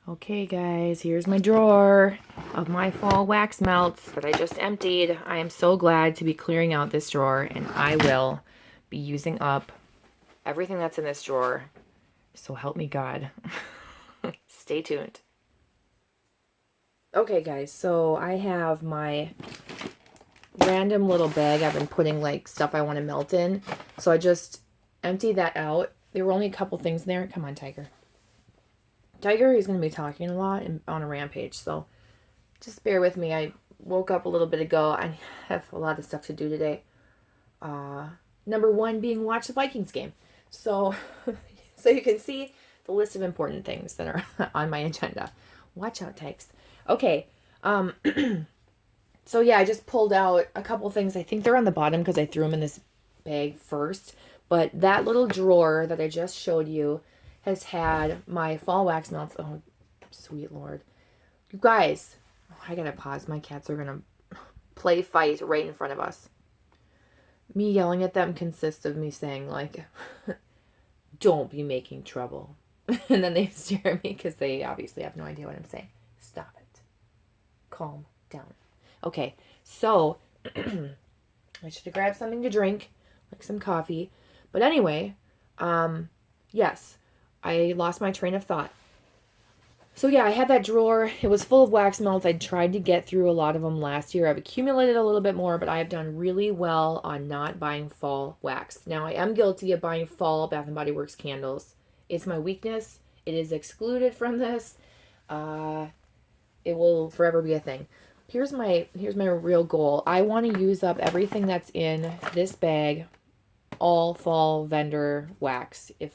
Okay guys, here's my drawer of my fall wax melts that I just emptied. I am so glad to be clearing out this drawer, and I will be using up everything that's in this drawer. So help me God. Stay tuned. Okay guys, so I have my random little bag I've been putting like stuff I want to melt in. So I just emptied that out. There were only a couple things in there. Come on, Tiger. Tiger is going to be talking a lot and on a rampage, so just bear with me. I woke up a little bit ago. I have a lot of stuff to do today. Number one being watch the Vikings game. So, so you can see the list of important things that are on my agenda. Watch out, Tykes. Okay. So yeah, I just pulled out a couple things. I think they're on the bottom because I threw them in this bag first. But that little drawer that I just showed you has had my fall wax melts. Oh, sweet Lord. You guys, I gotta pause. My cats are gonna play fight right in front of us. Me yelling at them consists of me saying, like, don't be making trouble. And then they stare at me because they obviously have no idea what I'm saying. Stop it. Calm down. Okay, so I should have grabbed something to drink, like some coffee. But anyway, yes, I lost my train of thought. So yeah, I had that drawer. It was full of wax melts. I tried to get through a lot of them last year. I've accumulated a little bit more, but I have done really well on not buying fall wax. Now, I am guilty of buying fall Bath & Body Works candles. It's my weakness. It is excluded from this. It will forever be a thing. Here's my real goal. I want to use up everything that's in this bag, all fall vendor wax, if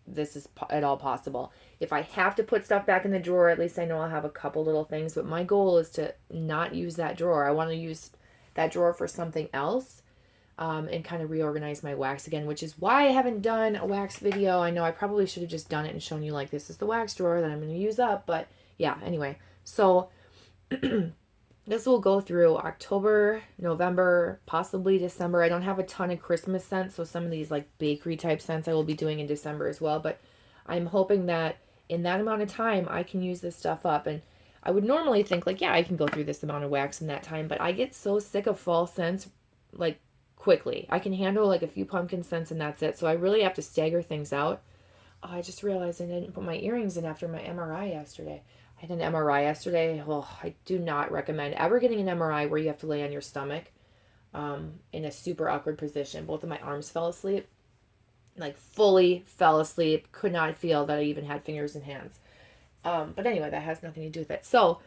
this is at all possible. If I have to put stuff back in the drawer, at least I know I'll have a couple little things. But my goal is to not use that drawer. I want to use that drawer for something else, and kind of reorganize my wax again, which is why I haven't done a wax video. I know I probably should have just done it and shown you, like, this is the wax drawer that I'm going to use up. But yeah, anyway. So this will go through October, November, possibly December. I don't have a ton of Christmas scents, so some of these like bakery type scents I will be doing in December as well. But I'm hoping that in that amount of time I can use this stuff up. And I would normally think like, yeah, I can go through this amount of wax in that time, but I get so sick of fall scents like quickly. I can handle like a few pumpkin scents and that's it. So I really have to stagger things out. Oh, I just realized I didn't put my earrings in after my MRI yesterday. I had an MRI yesterday. Oh, I do not recommend ever getting an MRI where you have to lay on your stomach in a super awkward position. Both of my arms fell asleep. Like fully fell asleep. Could not feel that I even had fingers and hands. But anyway, that has nothing to do with it. So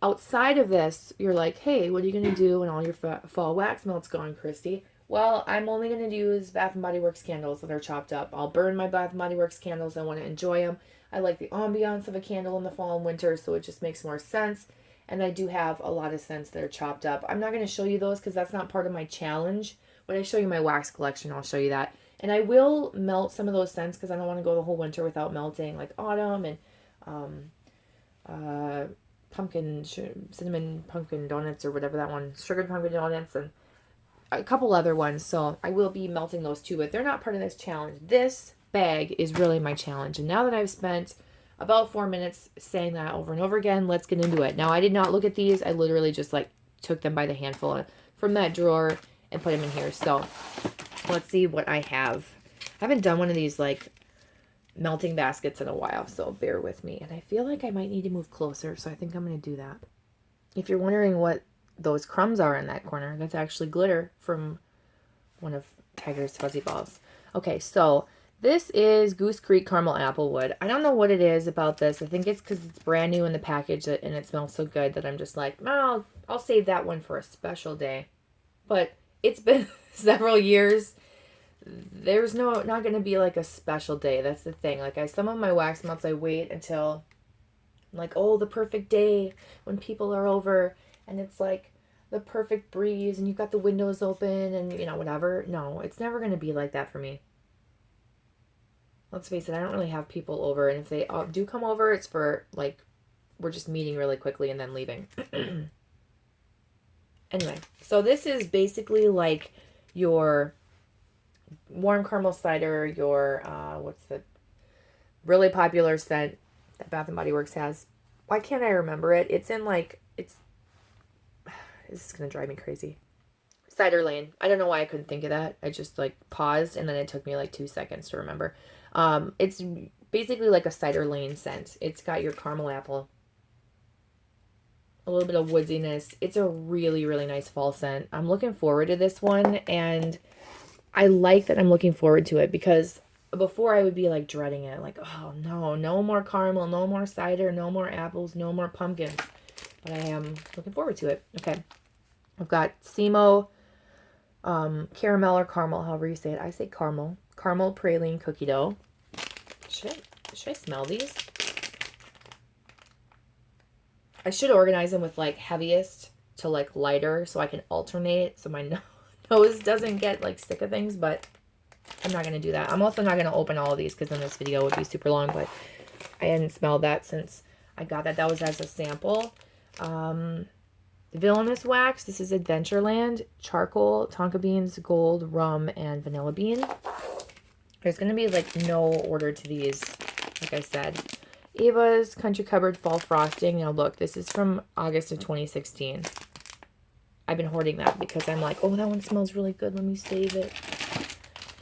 outside of this, you're like, hey, what are you going to do when all your fall wax melt's gone, Christy? Well, I'm only going to use Bath & Body Works candles that are chopped up. I'll burn my Bath & Body Works candles. I want to enjoy them. I like the ambiance of a candle in the fall and winter, so it just makes more sense. And I do have a lot of scents that are chopped up. I'm not going to show you those because that's not part of my challenge. When I show you my wax collection, I'll show you that. And I will melt some of those scents because I don't want to go the whole winter without melting, like autumn and cinnamon pumpkin donuts or whatever that one, sugared pumpkin donuts, and a couple other ones. So I will be melting those too, but they're not part of this challenge. This bag is really my challenge. And now that I've spent about 4 minutes saying that over and over again, let's get into it. Now, I did not look at these. I literally just like took them by the handful from that drawer and put them in here. So let's see what I have. I haven't done one of these like melting baskets in a while, so bear with me. And I feel like I might need to move closer, so I think I'm going to do that. If you're wondering what those crumbs are in that corner, that's actually glitter from one of Tiger's fuzzy balls. Okay, so this is Goose Creek Caramel Applewood. I don't know what it is about this. I think it's because it's brand new in the package and it smells so good that I'm just like, well, I'll save that one for a special day. But it's been several years. There's not going to be like a special day. That's the thing. Like some of my wax melts, I wait until like, oh, the perfect day when people are over and it's like the perfect breeze and you've got the windows open and, you know, whatever. No, it's never going to be like that for me. Let's face it, I don't really have people over. And if they do come over, it's for, like, we're just meeting really quickly and then leaving. Anyway, so this is basically like your warm caramel cider, your, what's the really popular scent that Bath and Body Works has. Why can't I remember it? It's in like, this is going to drive me crazy. Cider Lane. I don't know why I couldn't think of that. I just like paused and then it took me like 2 seconds to remember. It's basically like a Cider Lane scent. It's got your caramel apple, a little bit of woodiness. It's a really, really nice fall scent. I'm looking forward to this one, and I like that I'm looking forward to it because before I would be like dreading it. Like, oh no, no more caramel, no more cider, no more apples, no more pumpkins. But I am looking forward to it. Okay. I've got Simo caramel or caramel, however you say it. I say caramel. Caramel praline cookie dough. Should I smell these? I should organize them with like heaviest to like lighter so I can alternate so my nose doesn't get like sick of things, but I'm not going to do that. I'm also not going to open all of these because then this video would be super long, but I hadn't smelled that since I got that. That was as a sample. Villainous wax. This is Adventureland. Charcoal, tonka beans, gold, rum, and vanilla bean. There's going to be like no order to these, like I said. Ava's Country Cupboard Fall Frosting. Now look, this is from August of 2016. I've been hoarding that because I'm like, oh, that one smells really good. Let me save it.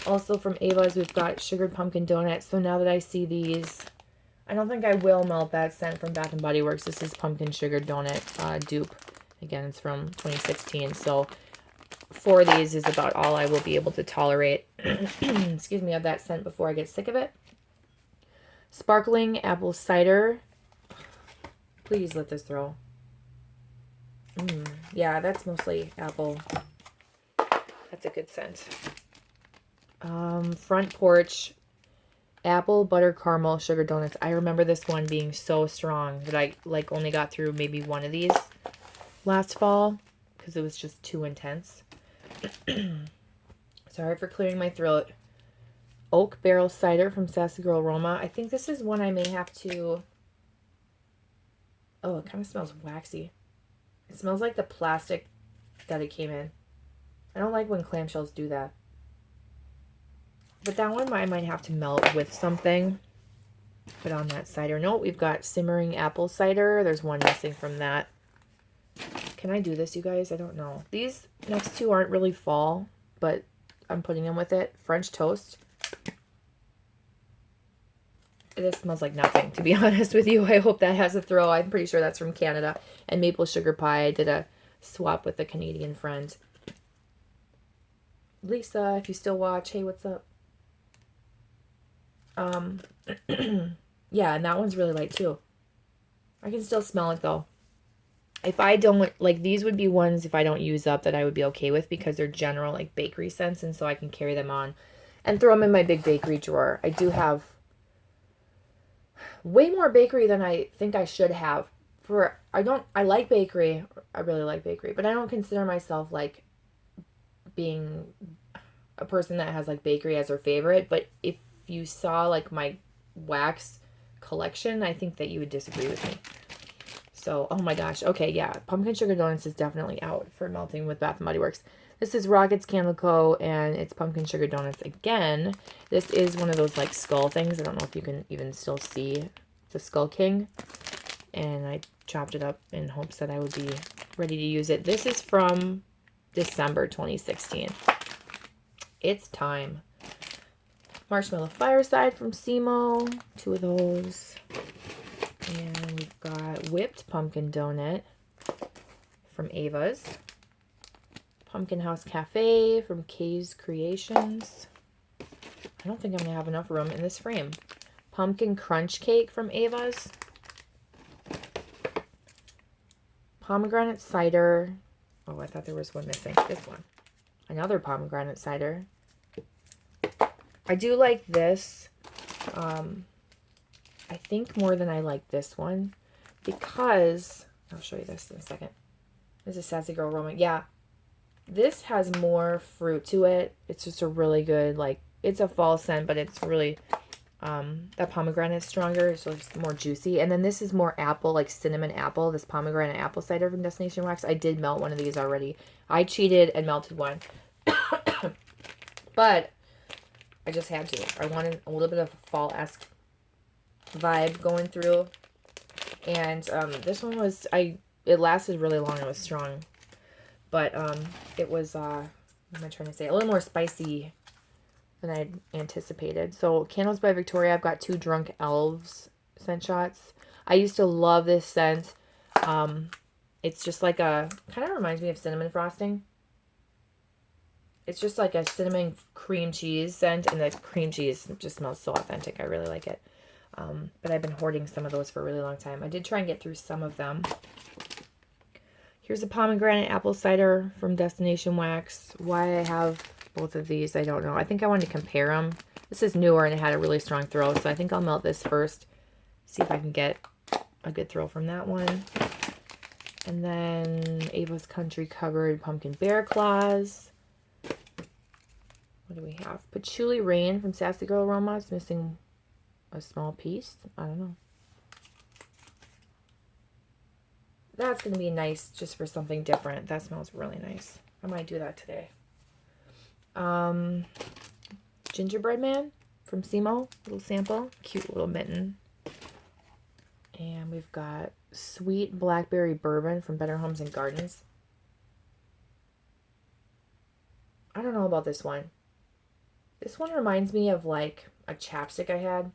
Also from Ava's, we've got Sugared Pumpkin Donuts. So now that I see these, I don't think I will melt that scent from Bath & Body Works. This is Pumpkin Sugar Donut dupe. Again, it's from 2016. So 4 of these is about all I will be able to tolerate, excuse me, of that scent before I get sick of it. Sparkling Apple Cider. Please let this throw. Yeah, that's mostly apple. That's a good scent. Front Porch Apple Butter Caramel Sugar Donuts. I remember this one being so strong that I like only got through maybe one of these last fall because it was just too intense. Sorry for clearing my throat. Oak Barrel Cider from Sassy Girl Aroma. I think this is one I may have to... Oh, it kind of smells waxy. It smells like the plastic that it came in. I don't like when clamshells do that. But that one I might have to melt with something. Put on that cider. Note, we've got Simmering Apple Cider. There's one missing from that. Can I do this, you guys? I don't know. These next two aren't really fall, but I'm putting them with it. French Toast. This smells like nothing, to be honest with you. I hope that has a throw. I'm pretty sure that's from Canada. And Maple Sugar Pie. I did a swap with a Canadian friend. Lisa, if you still watch, hey, what's up? Yeah, and that one's really light too. I can still smell it though. If I don't, like, these would be ones if I don't use up that I would be okay with because they're general like bakery scents, and so I can carry them on and throw them in my big bakery drawer. I do have way more bakery than I think I should have. I like bakery. I really like bakery, but I don't consider myself like being a person that has like bakery as her favorite. But if you saw like my wax collection, I think that you would disagree with me. So, oh my gosh. Okay, yeah. Pumpkin Sugar Donuts is definitely out for melting with Bath & Body Works. This is Rockets Candle Co. and it's Pumpkin Sugar Donuts again. This is one of those like skull things. I don't know if you can even still see the Skull King. And I chopped it up in hopes that I would be ready to use it. This is from December 2016. It's time. Marshmallow Fireside from Simo. 2 of those. And we've got Whipped Pumpkin Donut from Ava's. Pumpkin House Cafe from Kay's Creations. I don't think I'm going to have enough room in this frame. Pumpkin Crunch Cake from Ava's. Pomegranate Cider. Oh, I thought there was one missing. This one. Another pomegranate cider. I do like this. I think more than I like this one because I'll show you this in a second. This is Sassy Girl Aroma. Yeah, this has more fruit to it. It's just a really good, like, it's a fall scent, but it's really that pomegranate is stronger, so it's more juicy. And then this is more apple, like cinnamon apple. This pomegranate apple cider from Destination Wax. I did melt one of these already. I cheated and melted one, but I just had to. I wanted a little bit of fall-esque vibe going through. And this one was, it lasted really long. It was strong. But it was, what am I trying to say? A little more spicy than I'd anticipated. So Candles by Victoria, I've got 2 Drunk Elves scent shots. I used to love this scent. It's just like a, kind of reminds me of cinnamon frosting. It's just like a cinnamon cream cheese scent, and the cream cheese just smells so authentic. I really like it. But I've been hoarding some of those for a really long time. I did try and get through some of them. Here's a pomegranate apple cider from Destination Wax. Why I have both of these, I don't know. I think I wanted to compare them. This is newer and it had a really strong throw, so I think I'll melt this first. See if I can get a good throw from that one. And then Ava's Country Covered Pumpkin Bear Claws. What do we have? Patchouli Rain from Sassy Girl Aromas. Missing a small piece. I don't know. That's going to be nice just for something different. That smells really nice. I might do that today. Gingerbread Man from Simo. Little sample. Cute little mitten. And we've got Sweet Blackberry Bourbon from Better Homes and Gardens. I don't know about this one. This one reminds me of like a chapstick I had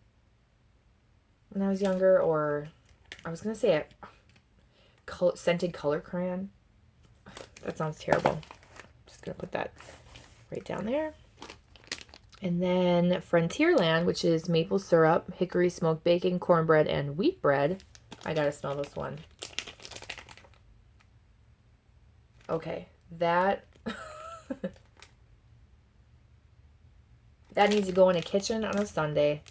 when I was younger, or I was going to say a scented color crayon. That sounds terrible. Just going to put that right down there. And then Frontierland, which is maple syrup, hickory smoked bacon, cornbread, and wheat bread. I got to smell this one. Okay, that that needs to go in a kitchen on a Sunday.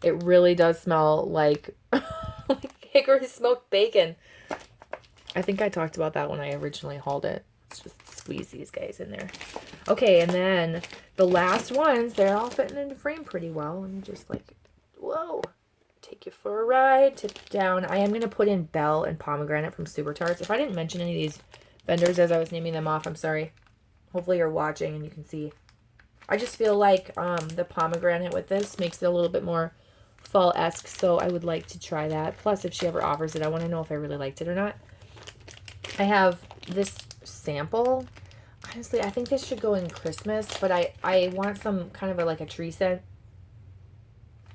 It really does smell like, like hickory smoked bacon. I think I talked about that when I originally hauled it. Let's just squeeze these guys in there. Okay, and then the last ones, they're all fitting into frame pretty well. And just like, whoa, take you for a ride, tip down. I am going to put in Belle and Pomegranate from Super Tarts. If I didn't mention any of these vendors as I was naming them off, I'm sorry. Hopefully you're watching and you can see. I just feel like the pomegranate with this makes it a little bit more fall-esque, so I would like to try that. Plus, if she ever offers it, I want to know if I really liked it or not. I have this sample. Honestly, I think this should go in Christmas, but I want some kind of like a tree scent.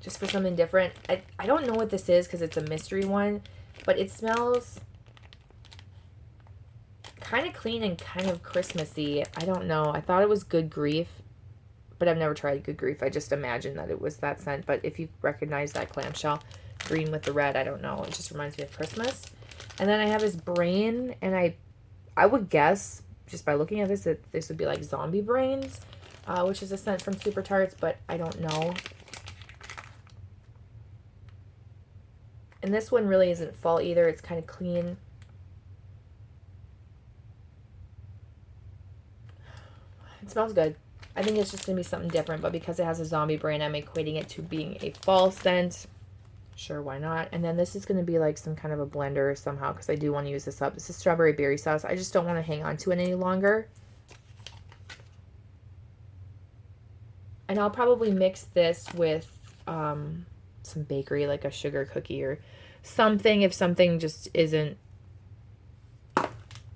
Just for something different. I don't know what this is because it's a mystery one, but it smells kind of clean and kind of Christmassy. I don't know. I thought it was Good Grief, but I've never tried Good Grief. I just imagined that it was that scent. But if you recognize that clamshell green with the red, I don't know. It just reminds me of Christmas. And then I have this Brain, and I would guess, just by looking at this, that this would be like Zombie Brains, which is a scent from Super Tarts, but I don't know. And this one really isn't fall either. It's kind of clean. It smells good. I think it's just going to be something different, but because it has a zombie brain, I'm equating it to being a fall scent. Sure, why not? And then this is going to be like some kind of a blender somehow, because I do want to use this up. This is strawberry berry sauce. I just don't want to hang on to it any longer. And I'll probably mix this with some bakery, like a sugar cookie or something, if something just isn't, I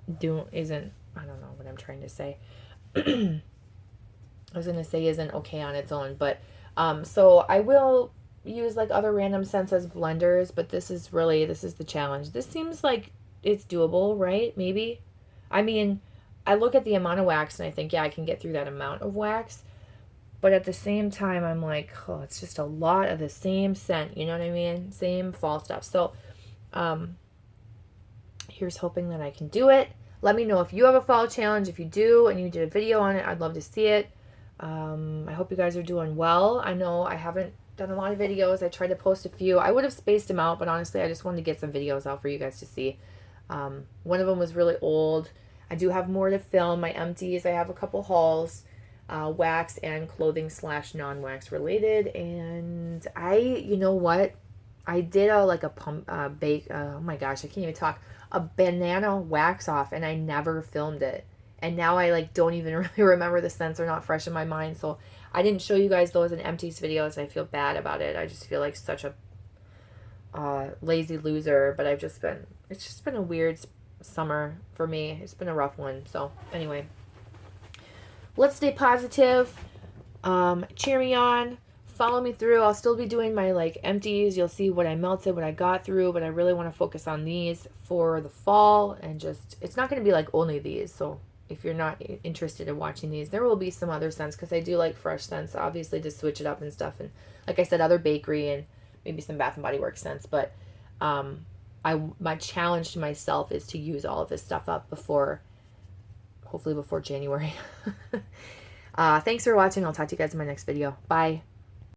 don't know what I'm trying to say. I was going to say isn't okay on its own, but so I will use like other random scents as blenders, but this is the challenge. This seems like it's doable, right? Maybe. I mean, I look at the amount of wax and I think, yeah, I can get through that amount of wax, but at the same time, I'm like, oh, it's just a lot of the same scent, you know what I mean? Same fall stuff. So here's hoping that I can do it. Let me know if you have a fall challenge. If you do and you did a video on it, I'd love to see it. I hope you guys are doing well. I know I haven't done a lot of videos. I tried to post a few. I would have spaced them out, but honestly, I just wanted to get some videos out for you guys to see. One of them was really old. I do have more to film. My empties, I have a couple hauls, wax and clothing / non-wax related. And you know what? I did like a pump bake. Oh my gosh, I can't even talk. A banana wax off, and I never filmed it. And now I like don't even really remember the scents. Are not fresh in my mind. So I didn't show you guys those in empties videos. I feel bad about it. I just feel like such a lazy loser, but it's just been a weird summer for me. It's been a rough one. So anyway, let's stay positive. Cheer me on. Follow me through. I'll still be doing my like empties. You'll see what I melted, what I got through, but I really want to focus on these for the fall, and just, it's not going to be like only these. So if you're not interested in watching these, there will be some other scents, because I do like fresh scents, obviously, to switch it up and stuff. And like I said, other bakery and maybe some Bath and Body Works scents. But my challenge to myself is to use all of this stuff up hopefully before January. Thanks for watching. I'll talk to you guys in my next video. Bye.